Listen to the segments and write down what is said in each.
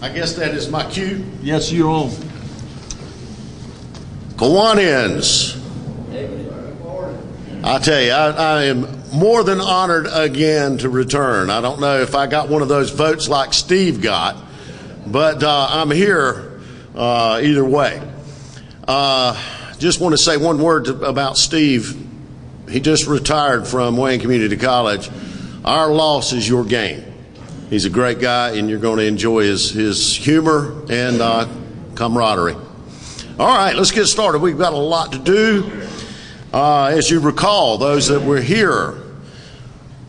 I guess that is my cue. Yes, you're on. Kiwanis. I tell you, I am more than honored again to return. I don't know if I got one of those votes like Steve got, but I'm here either way. Just want to say one word about Steve. He just retired from Wayne Community College. Our loss is your gain. He's a great guy, and you're going to enjoy his humor and camaraderie. All right, let's get started. We've got a lot to do. As you recall, those that were here,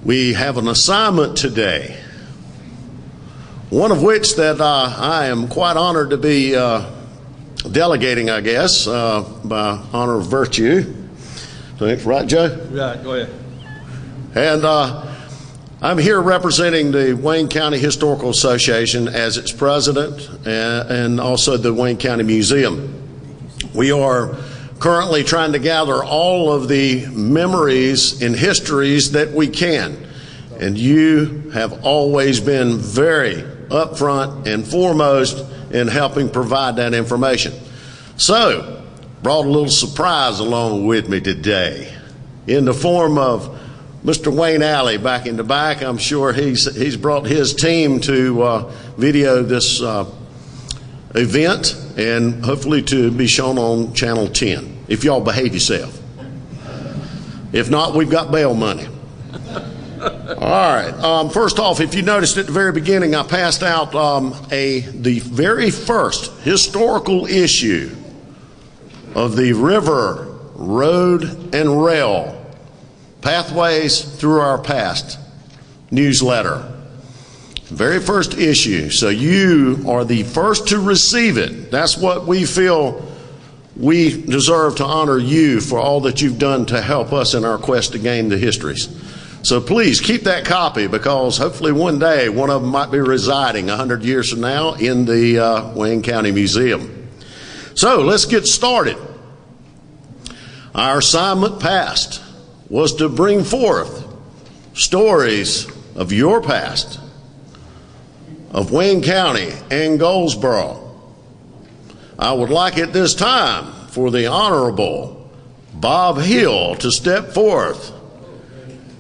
we have an assignment today, one of which that I am quite honored to be delegating, I guess, by honor of virtue. Right, Joe? Right, go ahead. And I'm here representing the Wayne County Historical Association as its president and also the Wayne County Museum. We are currently trying to gather all of the memories and histories that we can. And you have always been very upfront and foremost in helping provide that information. So, brought a little surprise along with me today in the form of Mr. Wayne Alley back in the back. I'm sure he's brought his team to video this event and hopefully to be shown on Channel 10 if y'all behave yourself. If not, we've got bail money. All right. First off, if you noticed at the very beginning, I passed out the very first historical issue of the River, Road, and Rail Pathways Through Our Past newsletter. Very first issue. So you are the first to receive it. That's what we feel we deserve to honor you for all that you've done to help us in our quest to gain the histories. So please keep that copy because hopefully one day one of them might be residing 100 years from now in the Wayne County Museum. So let's get started. Our assignment past was to bring forth stories of your past, of Wayne County and Goldsboro. I would like at this time for the Honorable Bob Hill to step forth.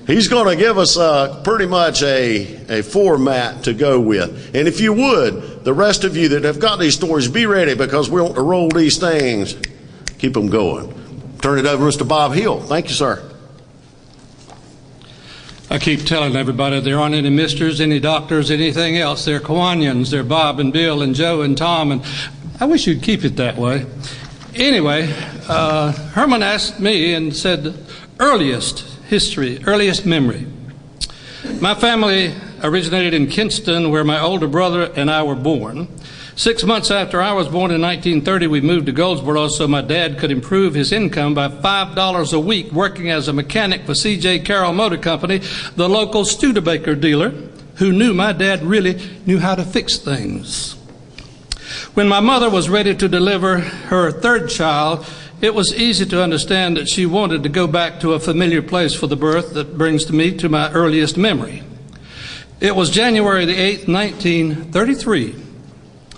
He's going to give us pretty much a format to go with. And if you would, the rest of you that have got these stories, be ready because we want to roll these things, keep them going. Turn it over to Mr. Bob Hill. Thank you, sir. I keep telling everybody there aren't any misters, any doctors, anything else. They're Kiwanians. They're Bob and Bill and Joe and Tom, and I wish you'd keep it that way. Anyway, Herman asked me and said, earliest history, earliest memory. My family originated in Kinston, where my older brother and I were born. 6 months after I was born in 1930, we moved to Goldsboro so my dad could improve his income by $5 a week working as a mechanic for C.J. Carroll Motor Company, the local Studebaker dealer, who knew my dad really knew how to fix things. When my mother was ready to deliver her third child, it was easy to understand that she wanted to go back to a familiar place for the birth that brings me to my earliest memory. It was January the 8th, 1933.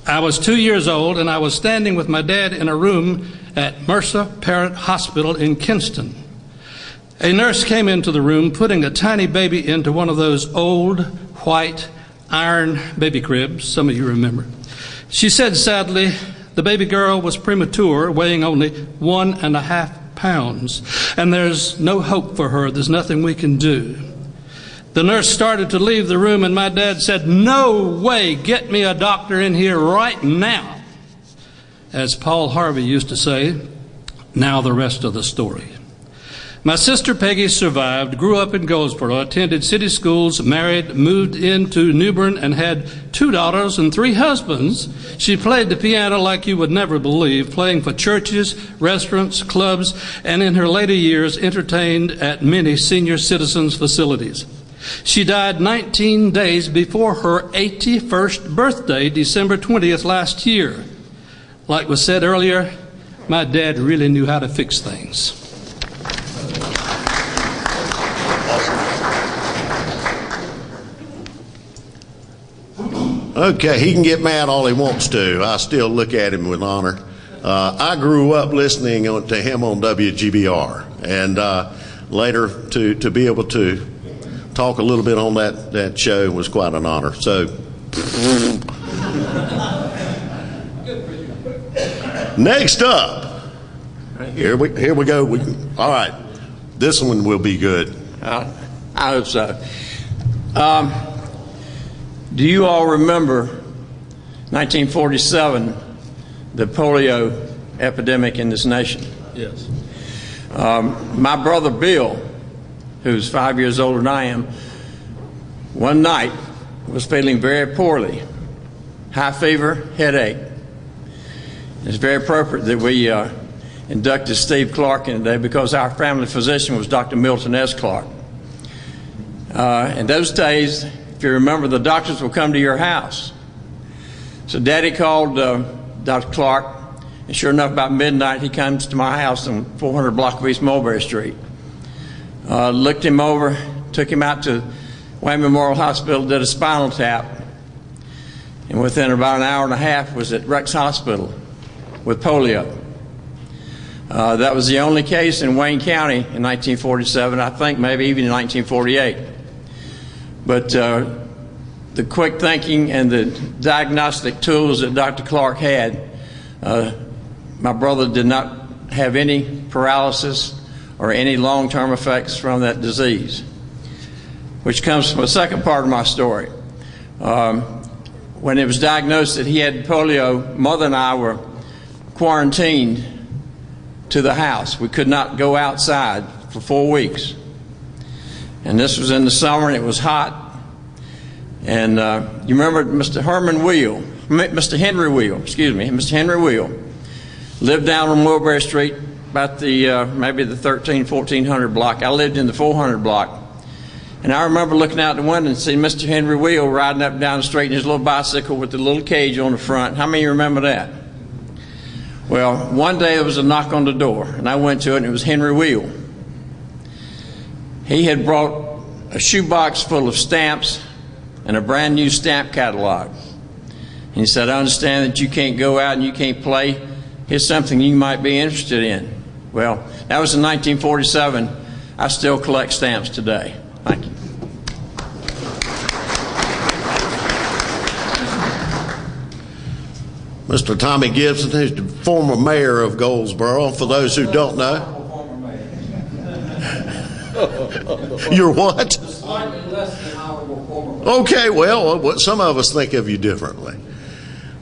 I was 2 years old, and I was standing with my dad in a room at Mercer Parrott Hospital in Kinston. A nurse came into the room, putting a tiny baby into one of those old, white, iron baby cribs, some of you remember. She said sadly, the baby girl was premature, weighing only 1.5 pounds, and there's no hope for her. There's nothing we can do. The nurse started to leave the room, and my dad said, "No way, get me a doctor in here right now." As Paul Harvey used to say, now the rest of the story. My sister Peggy survived, grew up in Goldsboro, attended city schools, married, moved into New Bern, and had 2 daughters and 3 husbands. She played the piano like you would never believe, playing for churches, restaurants, clubs, and in her later years entertained at many senior citizens' facilities. She died 19 days before her 81st birthday, December 20th last year. Like was said earlier, my dad really knew how to fix things. Okay, he can get mad all he wants to. I still look at him with honor. I grew up listening to him on WGBR, and later to be able to talk a little bit on that show was quite an honor. So, next up, here we go. All right, this one will be good. I hope so. Do you all remember 1947, the polio epidemic in this nation? Yes. My brother Bill, who's 5 years older than I am, one night was feeling very poorly, high fever, headache. It's very appropriate that we inducted Steve Clark in today because our family physician was Dr. Milton S. Clark. In those days, if you remember, the doctors would come to your house. So Daddy called Dr. Clark, and sure enough, about midnight, he comes to my house on 400 block of East Mulberry Street. Looked him over, took him out to Wayne Memorial Hospital, did a spinal tap, and within about an hour and a half was at Rex Hospital with polio. That was the only case in Wayne County in 1947, I think maybe even in 1948. But the quick thinking and the diagnostic tools that Dr. Clark had, my brother did not have any paralysis or any long-term effects from that disease, which comes from the second part of my story. When it was diagnosed that he had polio, Mother and I were quarantined to the house. We could not go outside for 4 weeks. And this was in the summer, and it was hot. And you remember Mr. Henry Wheel, Mr. Henry Wheel lived down on Mulberry Street, about the maybe the 1400 block. I lived in the 400 block. And I remember looking out the window and seeing Mr. Henry Wheel riding up and down the street in his little bicycle with the little cage on the front. How many remember that? Well, one day there was a knock on the door, and I went to it, and it was Henry Wheel. He had brought a shoebox full of stamps and a brand new stamp catalog. And he said, I understand that you can't go out and you can't play. Here's something you might be interested in. Well, that was in 1947. I still collect stamps today. Thank you. Mr. Tommy Gibson is the former mayor of Goldsboro, for those who don't know. You're what? Slightly less than honorable former. Okay, well, some of us think of you differently.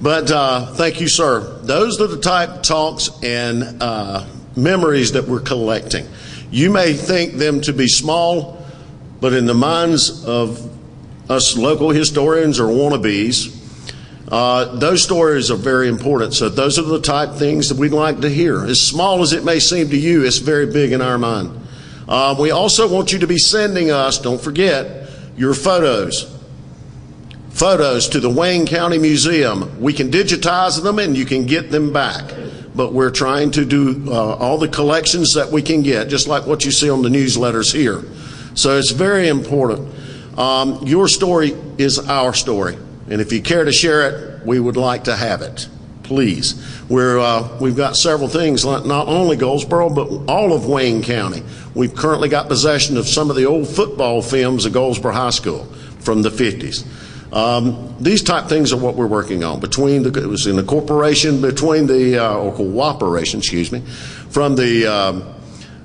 But thank you, sir. Those are the type talks and memories that we're collecting. You may think them to be small, but in the minds of us local historians or wannabes, those stories are very important. So those are the type things that we'd like to hear. As small as it may seem to you, it's very big in our mind. We also want you to be sending us, don't forget, your photos to the Wayne County Museum. We can digitize them and you can get them back. But we're trying to do all the collections that we can get, just like what you see on the newsletters here. So it's very important. Your story is our story. And if you care to share it, we would like to have it. Please. We've got several things, not only Goldsboro, but all of Wayne County. We've currently got possession of some of the old football films of Goldsboro High School from the 50s. These type things are what we're working on. It was in the cooperation between or cooperation, excuse me, from the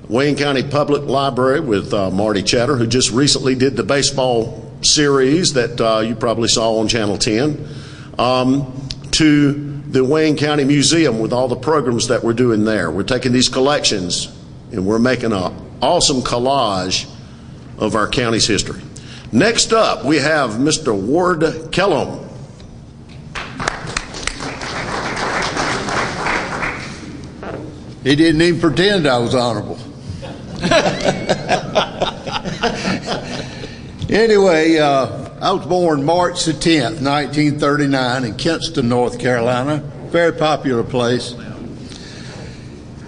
Wayne County Public Library with Marty Cheddar, who just recently did the baseball series that you probably saw on Channel 10, to the Wayne County Museum with all the programs that we're doing there. We're taking these collections and we're making an awesome collage of our county's history. Next up, we have Mr. Ward Kellum. He didn't even pretend I was honorable. Anyway, I was born March the 10th, 1939 in Kinston, North Carolina. Very popular place.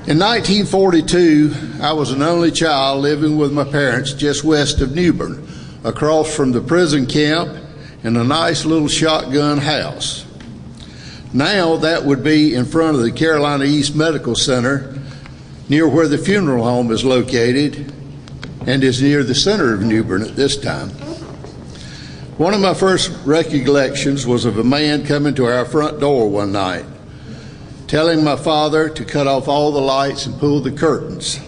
In 1942, I was an only child living with my parents just west of Newbern, across from the prison camp in a nice little shotgun house. Now that would be in front of the Carolina East Medical Center, near where the funeral home is located, and is near the center of New Bern at this time. One of my first recollections was of a man coming to our front door one night, telling my father to cut off all the lights and pull the curtains.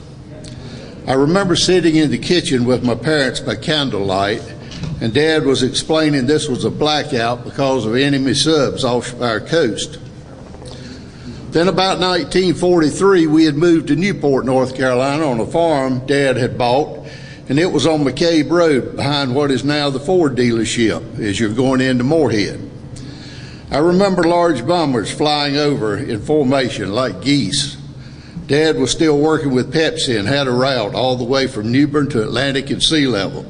I remember sitting in the kitchen with my parents by candlelight, and Dad was explaining this was a blackout because of enemy subs off our coast. Then about 1943, we had moved to Newport, North Carolina on a farm Dad had bought, and it was on McCabe Road behind what is now the Ford dealership as you're going into Moorhead. I remember large bombers flying over in formation like geese. Dad was still working with Pepsi and had a route all the way from New Bern to Atlantic and sea level.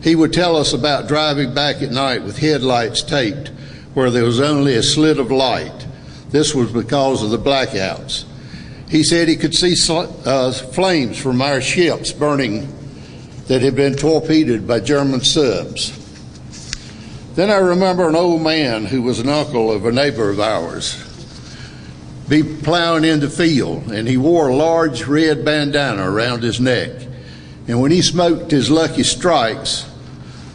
He would tell us about driving back at night with headlights taped where there was only a slit of light. This was because of the blackouts. He said he could see flames from our ships burning that had been torpedoed by German subs. Then I remember an old man who was an uncle of a neighbor of ours be plowing in the field, and he wore a large red bandana around his neck. And when he smoked his lucky strikes,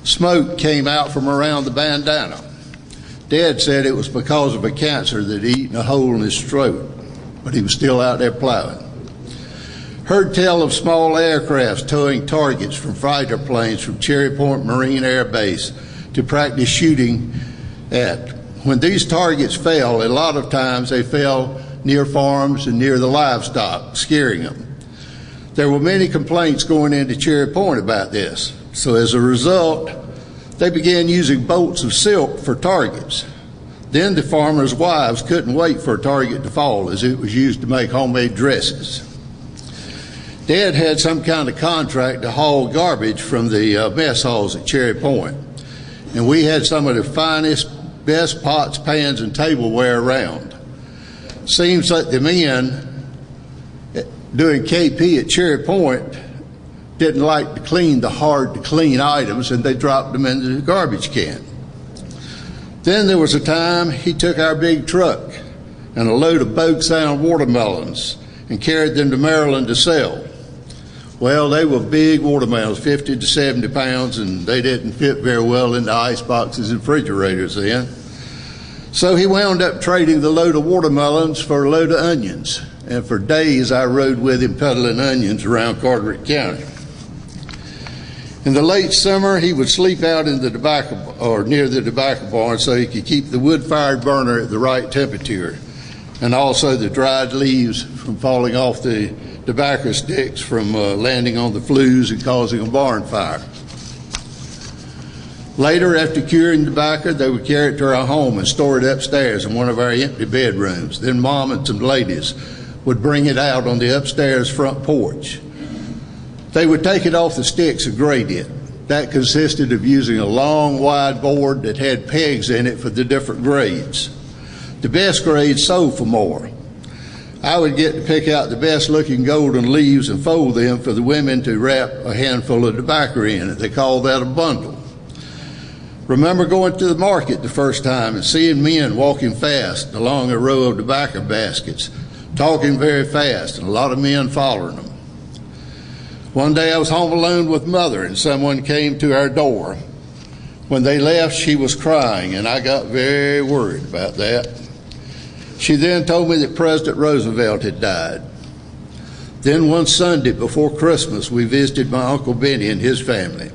smoke came out from around the bandana. Dad said it was because of a cancer that he'd eaten a hole in his throat, but he was still out there plowing. Heard tell of small aircrafts towing targets from fighter planes from Cherry Point Marine Air Base to practice shooting at. When these targets fell, a lot of times they fell near farms and near the livestock, scaring them. There were many complaints going into Cherry Point about this. So as a result, they began using bolts of silk for targets. Then the farmers' wives couldn't wait for a target to fall, as it was used to make homemade dresses. Dad had some kind of contract to haul garbage from the mess halls at Cherry Point, and we had some of the finest, best pots, pans, and tableware around. Seems like the men doing KP at Cherry Point didn't like to clean the hard-to-clean items, and they dropped them into the garbage can. Then there was a time he took our big truck and a load of Bogue Sound watermelons and carried them to Maryland to sell. Well, they were big watermelons, 50 to 70 pounds, and they didn't fit very well into ice boxes and refrigerators then. So he wound up trading the load of watermelons for a load of onions. And for days I rode with him peddling onions around Carteret County. In the late summer, he would sleep out in the tobacco, or near the tobacco barn, so he could keep the wood-fired burner at the right temperature, and also the dried leaves from falling off the tobacco sticks from landing on the flues and causing a barn fire. Later, after curing tobacco, they would carry it to our home and store it upstairs in one of our empty bedrooms. Then Mom and some ladies would bring it out on the upstairs front porch. They would take it off the sticks and grate it. That consisted of using a long, wide board that had pegs in it for the different grades. The best grades sold for more. I would get to pick out the best looking golden leaves and fold them for the women to wrap a handful of tobacco in. They called that a bundle. Remember going to the market the first time and seeing men walking fast along a row of tobacco baskets, talking very fast, and a lot of men following them. One day I was home alone with Mother, and someone came to our door. When they left, she was crying, and I got very worried about that. She then told me that President Roosevelt had died. Then one Sunday before Christmas, we visited my Uncle Benny and his family.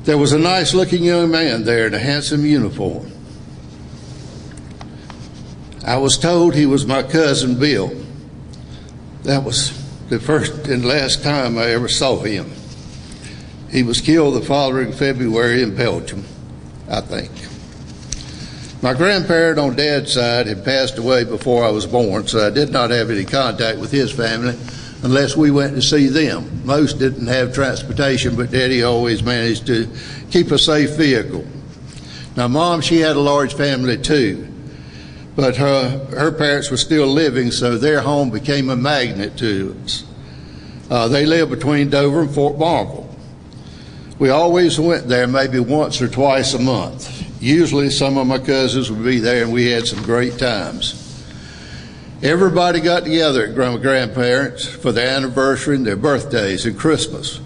There was a nice-looking young man there in a handsome uniform. I was told he was my cousin Bill. That was the first and last time I ever saw him. He was killed the following February in Belgium, I think. My grandparent on Dad's side had passed away before I was born, so I did not have any contact with his family unless we went to see them. Most didn't have transportation, but Daddy always managed to keep a safe vehicle. Now, Mom, she had a large family too, but her parents were still living, so their home became a magnet to us. They lived between Dover and Fort Markle. We always went there maybe once or twice a month. Usually some of my cousins would be there, and we had some great times. Everybody got together at my grandparents for their anniversary and their birthdays and Christmas.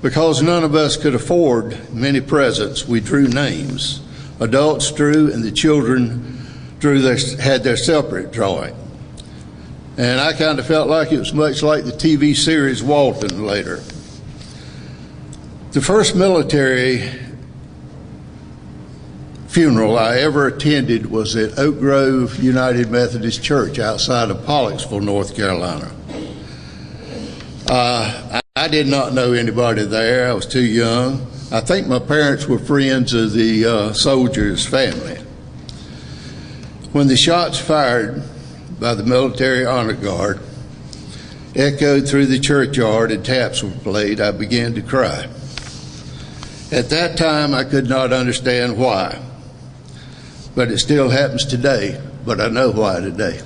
Because none of us could afford many presents, we drew names. Adults drew, and the children had their separate drawing. And I kind of felt like it was much like the TV series Walton later. The first military funeral I ever attended was at Oak Grove United Methodist Church outside of Pollocksville, North Carolina. I did not know anybody there. I was too young. I think my parents were friends of the soldiers' family. When the shots fired by the Military Honor Guard echoed through the churchyard and taps were played, I began to cry. At that time, I could not understand why. But it still happens today, but I know why today.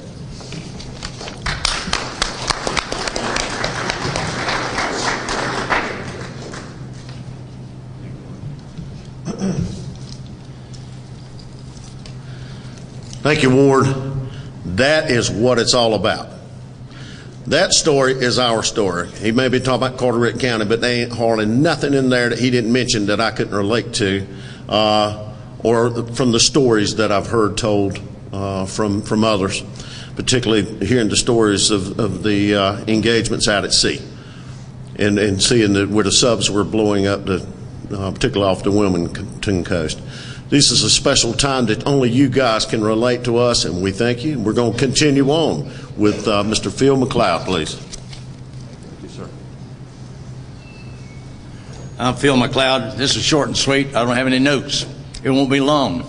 Thank you, Ward. That is what it's all about. That story is our story. He may be talking about Carteret County, but there ain't hardly nothing in there that he didn't mention that I couldn't relate to, or from the stories that I've heard told from others, particularly hearing the stories of the engagements out at sea, and seeing where the subs were blowing up, particularly off the Wilmington coast. This is a special time that only you guys can relate to us, and we thank you. We're going to continue on with Mr. Phil McLeod, please. Thank you, sir. I'm Phil McLeod. This is short and sweet. I don't have any notes. It won't be long.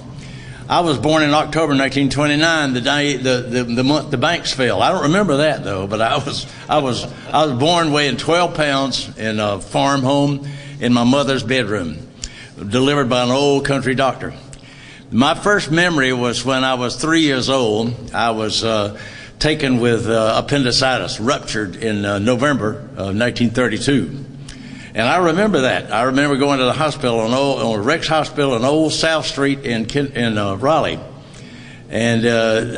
I was born in October 1929, the month the banks fell. I don't remember that though, but I was born weighing 12 pounds in a farm home in my mother's bedroom, delivered by an old country doctor. My first memory was when I was 3 years old. I was taken with appendicitis, ruptured in November of 1932. And I remember that. I remember going to the hospital, on Rex Hospital on Old South Street in Raleigh. And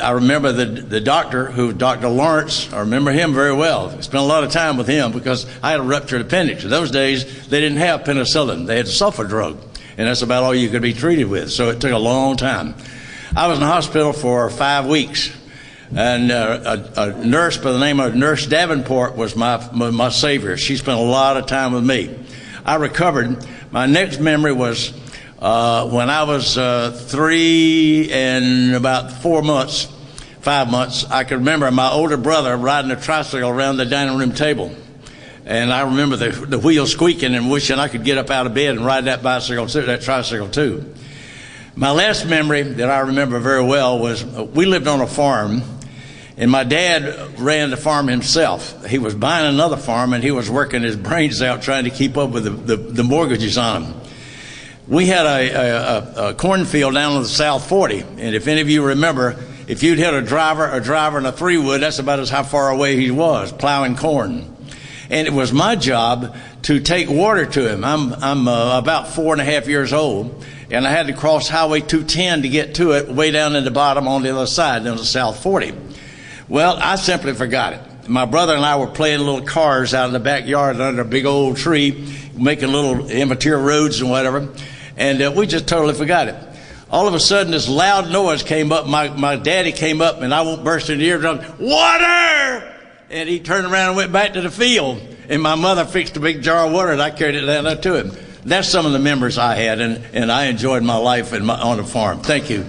I remember the doctor, Dr. Lawrence, I remember him very well. I spent a lot of time with him because I had a ruptured appendix. In those days, they didn't have penicillin. They had a sulfa drug, and that's about all you could be treated with. So it took a long time. I was in the hospital for 5 weeks, and a nurse by the name of Nurse Davenport was my savior. She spent a lot of time with me. I recovered. My next memory was when I was 3 and about 5 months, I could remember my older brother riding a tricycle around the dining room table. And I remember the wheels squeaking and wishing I could get up out of bed and ride that tricycle too. My last memory that I remember very well was we lived on a farm, and my dad ran the farm himself. He was buying another farm, and he was working his brains out trying to keep up with the mortgages on them. We had a cornfield down on the South 40, and if any of you remember, if you'd hit a driver in a 3-wood, that's about as how far away he was, plowing corn. And it was my job to take water to him. I'm about 4.5 years old, and I had to cross Highway 210 to get to it way down in the bottom on the other side, on the South 40. Well, I simply forgot it. My brother and I were playing little cars out in the backyard under a big old tree, making little immature roads and whatever, and we just totally forgot it. All of a sudden, this loud noise came up. My daddy came up, and I won't burst into the eardrum, "Water!" And he turned around and went back to the field, and my mother fixed a big jar of water, and I carried it down there to him. That's some of the memories I had, and I enjoyed my life on the farm. Thank you.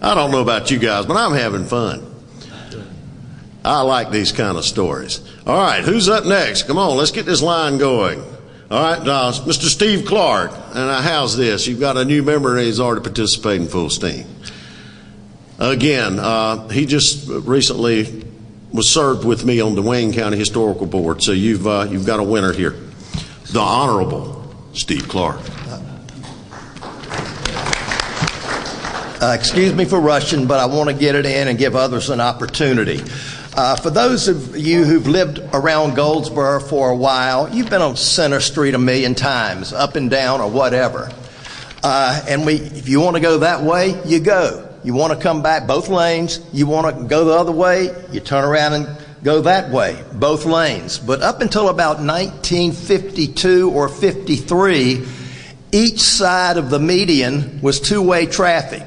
I don't know about you guys, but I'm having fun. I like these kind of stories. All right, who's up next? Come on, let's get this line going. All right, Mr. Steve Clark. And how's this? You've got a new member, and he's already participating full steam. Again, he just recently was served with me on the Wayne County Historical Board, so you've got a winner here. The Honorable Steve Clark. Excuse me for rushing, but I want to get it in and give others an opportunity. For those of you who've lived around Goldsboro for a while, you've been on Center Street a million times, up and down or whatever. If you want to go that way, you go. You want to come back both lanes, you want to go the other way, you turn around and go that way, both lanes. But up until about 1952 or 53, each side of the median was two-way traffic.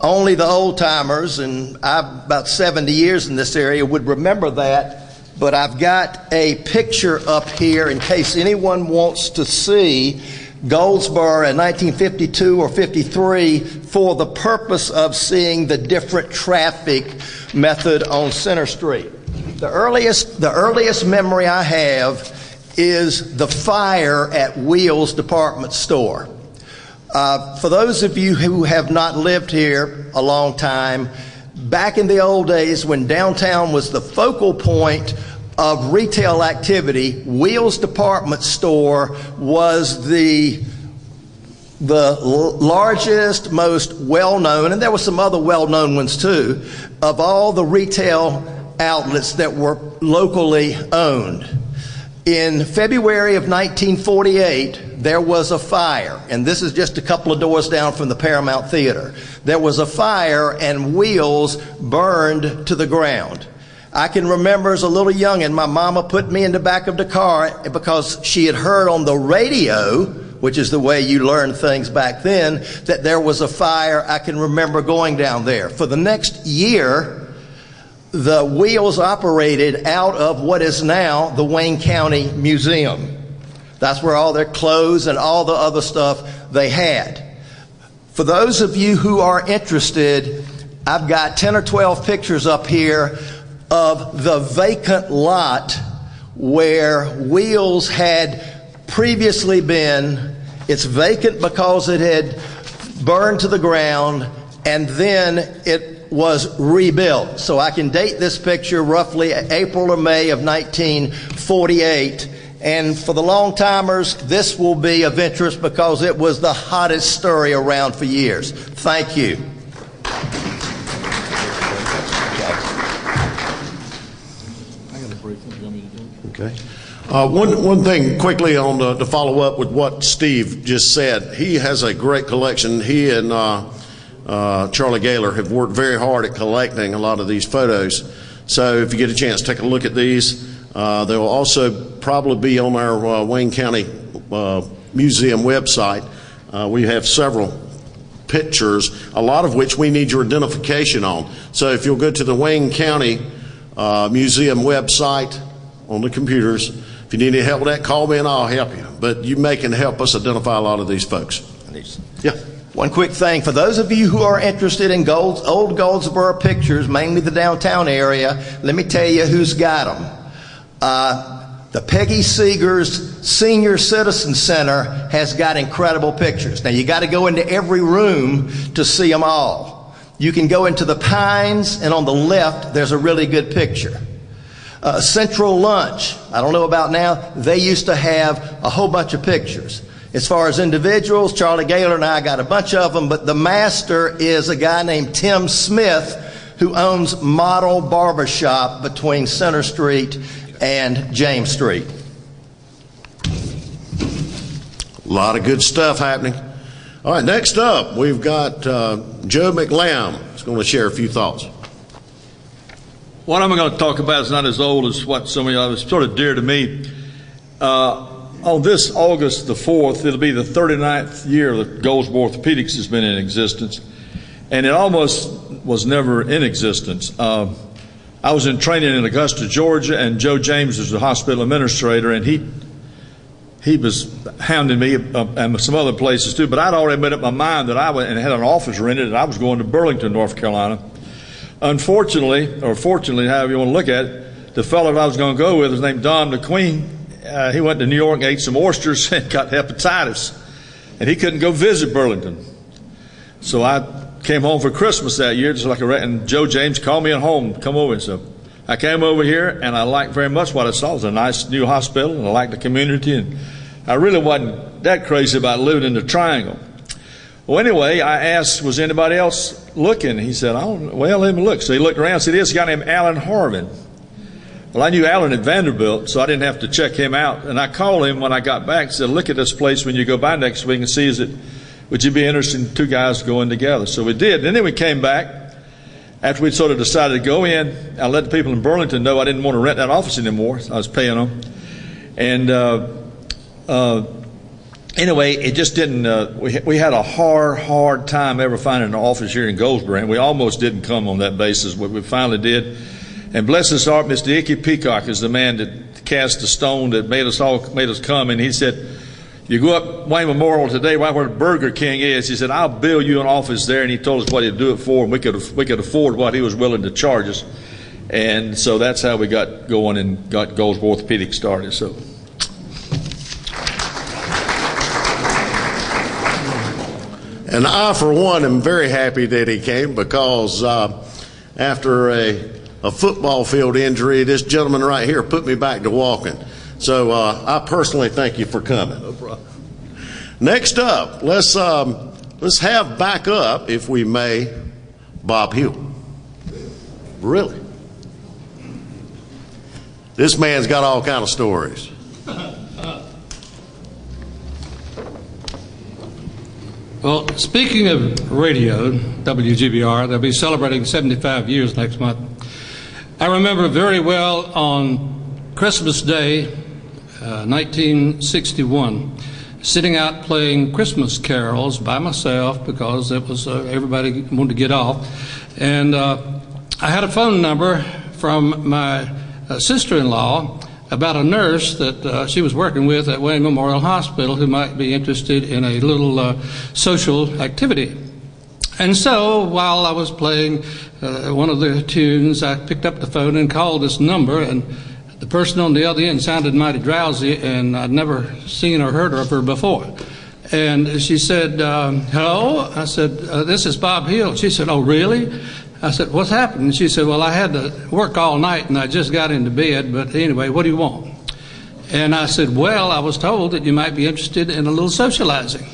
Only the old-timers, and I've about 70 years in this area, would remember that. But I've got a picture up here in case anyone wants to see Goldsboro in 1952 or 53 for the purpose of seeing the different traffic method on Center Street. The earliest memory I have is the fire at Wheels Department Store. For those of you who have not lived here a long time, back in the old days when downtown was the focal point of retail activity, Wheels Department Store was the largest, most well-known, and there were some other well-known ones too, of all the retail outlets that were locally owned. In February of 1948, there was a fire, and this is just a couple of doors down from the Paramount Theater. There was a fire and Wheels burned to the ground. I can remember as a little youngin', my mama put me in the back of the car because she had heard on the radio, which is the way you learned things back then, that there was a fire. I can remember going down there. For the next year, the Wheels operated out of what is now the Wayne County Museum. That's where all their clothes and all the other stuff they had. For those of you who are interested, I've got 10 or 12 pictures up here of the vacant lot where Wheels had previously been. It's vacant because it had burned to the ground, and then it was rebuilt. So I can date this picture roughly April or May of 1948. And for the long timers, this will be of interest because it was the hottest story around for years. Thank you. Okay. One thing quickly on to follow up with what Steve just said. He has a great collection. He and Charlie Gaylor have worked very hard at collecting a lot of these photos. So if you get a chance, take a look at these. They will also probably be on our Wayne County Museum website. We have several pictures, a lot of which we need your identification on. So if you'll go to the Wayne County Museum website on the computers, if you need any help with that, call me and I'll help you. But you can help us identify a lot of these folks. Yeah. One quick thing, for those of you who are interested in old Goldsboro pictures, mainly the downtown area, let me tell you who's got them. The Peggy Seegers Senior Citizen Center has got incredible pictures. Now you got to go into every room to see them all. You can go into the Pines, and on the left there's a really good picture. Central Lunch, I don't know about now, they used to have a whole bunch of pictures. As far as individuals, Charlie Gaylor and I got a bunch of them, but the master is a guy named Tim Smith who owns Model Barbershop between Center Street and James Street. A lot of good stuff happening. All right, next up, we've got Joe McLeod. He's going to share a few thoughts. What I'm going to talk about is not as old as what some of y'all, it's sort of dear to me. On this August the 4th, it'll be the 39th year that Goldsboro Orthopedics has been in existence, and it almost was never in existence. I was in training in Augusta, Georgia, and Joe James was the hospital administrator, and he was hounding me and some other places too, but I'd already made up my mind that I went and had an office rented, and I was going to Burlington, North Carolina. Unfortunately, or fortunately, however you want to look at it, the fellow I was going to go with was named Don McQueen. He went to New York, ate some oysters, and got hepatitis, and he couldn't go visit Burlington. So I came home for Christmas that year, just like and Joe James called me at home, come over. So I came over here, and I liked very much what I saw. It was a nice new hospital, and I liked the community, and I really wasn't that crazy about living in the Triangle. Well, anyway, I asked, was anybody else looking? He said, well, let me look. So he looked around and said, there's a guy named Alan Harvin. Well, I knew Alan at Vanderbilt, so I didn't have to check him out. And I called him when I got back and said, look at this place when you go by next week and see, would you be interested in two guys going together? So we did. And then we came back. After we sort of decided to go in, I let the people in Burlington know I didn't want to rent that office anymore. I was paying them. And anyway, it just didn't, we had a hard time ever finding an office here in Goldsboro. And we almost didn't come on that basis, but we finally did. And bless his heart, Mr. Icky Peacock is the man that cast the stone that made us come. And he said, you go up Wayne Memorial today, right where Burger King is. He said, I'll build you an office there. And he told us what he'd do it for, and we could afford what he was willing to charge us. And so that's how we got going and got Goldsboro Orthopedic started. So. And I, for one, am very happy that he came, because after a football field injury, this gentleman right here put me back to walking. So I personally thank you for coming. No problem. Next up, let's have back up, if we may, Bob Hill. Really? This man's got all kind of stories. Well, speaking of radio, WGBR, they'll be celebrating 75 years next month. I remember very well on Christmas Day, 1961, sitting out playing Christmas carols by myself, because it was everybody wanted to get off. And I had a phone number from my sister-in-law about a nurse that she was working with at Wayne Memorial Hospital who might be interested in a little social activity. And so while I was playing one of the tunes, I picked up the phone and called this number, and the person on the other end sounded mighty drowsy, and I'd never seen or heard of her before. And she said, hello? I said, this is Bob Hill. She said, oh, really? I said, what's happened? And she said, well, I had to work all night and I just got into bed, but anyway, what do you want? And I said, well, I was told that you might be interested in a little socializing.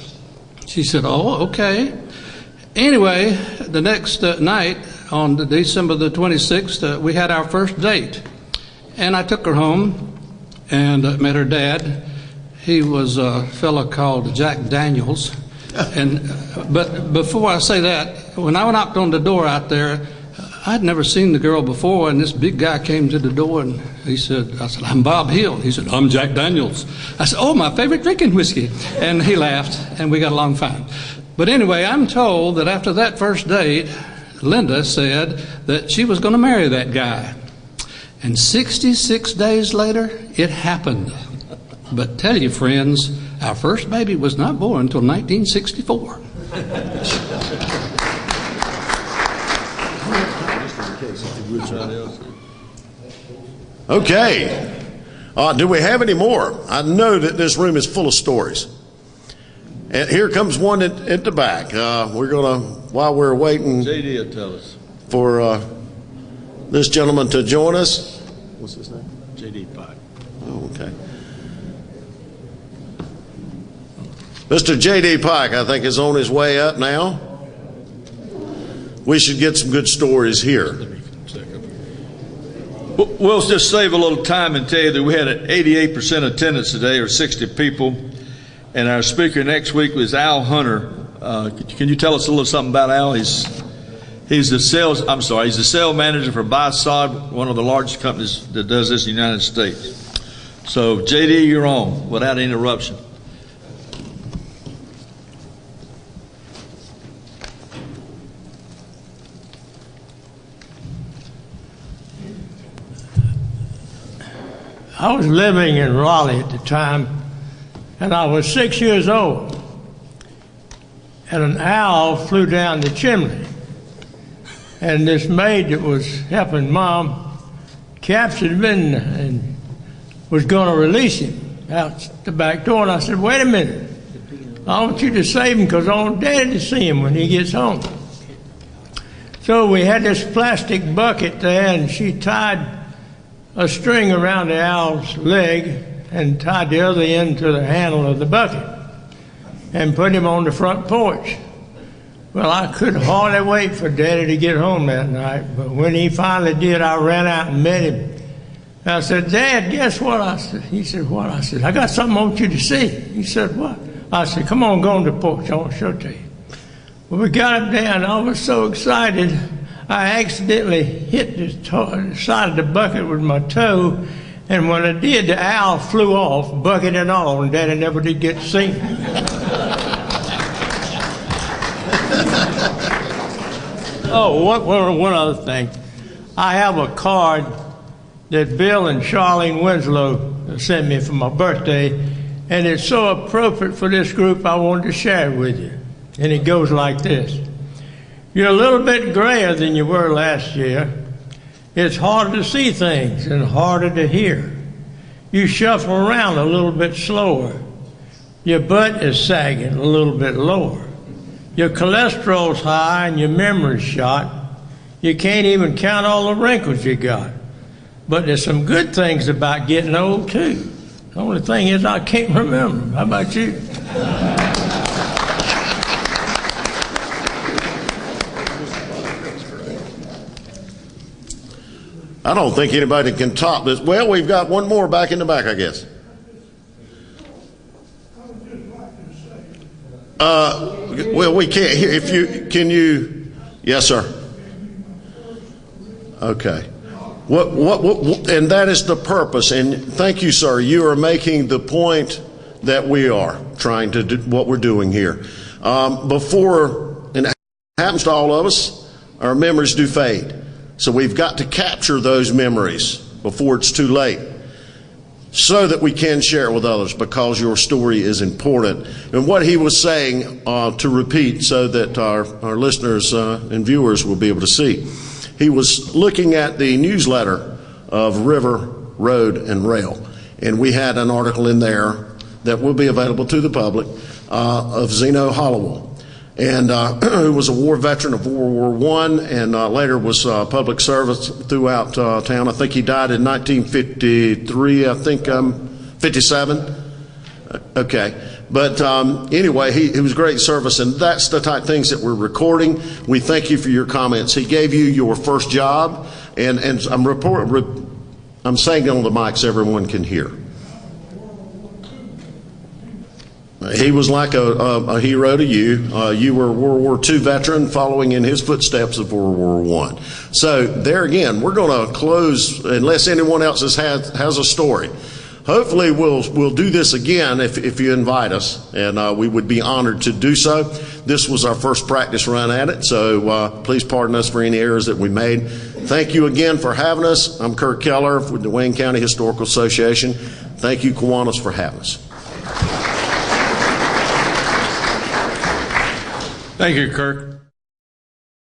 She said, oh, okay. Anyway, the next night, on December the 26th, we had our first date. And I took her home and met her dad. He was a fellow called Jack Daniels. But before I say that, when I knocked on the door out there, I'd never seen the girl before, and this big guy came to the door, and I said, I'm Bob Hill. He said, I'm Jack Daniels. I said, oh, my favorite drinking whiskey. And he laughed, and we got along fine. But anyway, I'm told that after that first date, Linda said that she was going to marry that guy. And 66 days later, it happened. But tell you, friends, our first baby was not born until 1964. Okay. Do we have any more? I know that this room is full of stories. And here comes one at the back. We're going to, while we're waiting JD will tell us. For this gentleman to join us. What's his name? JD Pike. Oh, okay. Mr. J.D. Pike, I think, is on his way up now. We should get some good stories here. We'll just save a little time and tell you that we had an 88% attendance today, or 60 people. And our speaker next week was Al Hunter. Can you tell us a little something about Al? He's the sales manager for BioSod, one of the largest companies that does this in the United States. So, JD, you're on without interruption. I was living in Raleigh at the time, and I was 6 years old, and an owl flew down the chimney, and this maid that was helping Mom captured him and was going to release him out the back door, and I said, wait a minute, I want you to save him because I want Daddy to see him when he gets home. So we had this plastic bucket there, and she tied a string around the owl's leg and tied the other end to the handle of the bucket and put him on the front porch. Well, I could hardly wait for Daddy to get home that night, but when he finally did, I ran out and met him. And I said, Dad, guess what? I said, he said, what? I said, I got something I want you to see. He said, what? I said, come on, go on the porch. I want to show it to you. Well, we got him down. I was so excited, I accidentally hit the side of the bucket with my toe. And when I did, the owl flew off, bucket and all, and Daddy never did get to see him. Oh, one other thing. I have a card that Bill and Charlene Winslow sent me for my birthday, and it's so appropriate for this group, I wanted to share it with you. And it goes like this. You're a little bit grayer than you were last year. It's harder to see things and harder to hear. You shuffle around a little bit slower. Your butt is sagging a little bit lower. Your cholesterol's high and your memory's shot. You can't even count all the wrinkles you got. But there's some good things about getting old, too. The only thing is I can't remember. How about you? I don't think anybody can top this. Well, we've got one more back in the back, I guess. Well, we can't hear. If you can, you. Yes, sir. Okay. What, and that is the purpose. And thank you, sir. You are making the point that we are trying to do what we're doing here. Before, and it happens to all of us, our memories do fade. So we've got to capture those memories before it's too late, so that we can share it with others, because your story is important. And what he was saying, to repeat so that our listeners and viewers will be able to see, he was looking at the newsletter of River, Road, and Rail. And we had an article in there that will be available to the public of Zeno Hollowell, and who was a war veteran of World War I, and later was public service throughout town. I think he died in 1953, I think 57. Okay. But anyway, he was great service, and that's the type of things that we're recording. We thank you for your comments. He gave you your first job, and I'm saying it on the mic so everyone can hear. He was like a hero to you. You were a World War II veteran following in his footsteps of World War I. So there again, we're going to close unless anyone else has a story. Hopefully we'll do this again if you invite us, and we would be honored to do so. This was our first practice run at it, so please pardon us for any errors that we made. Thank you again for having us. I'm Kirk Keller with the Wayne County Historical Association. Thank you, Kiwanis, for having us. Thank you, Kirk.